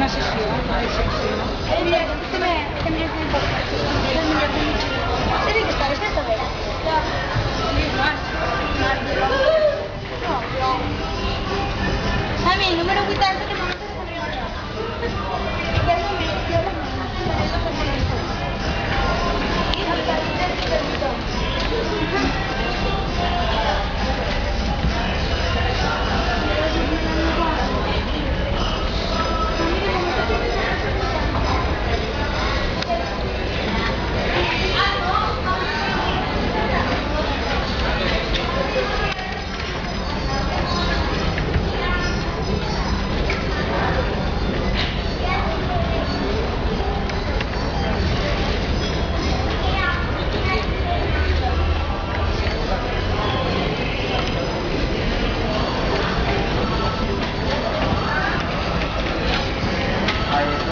sesión, una sección. Este me hace un poco. Tiene que estar, esta vez. A mi número 80 que no me salió acá. Ya no me Ay,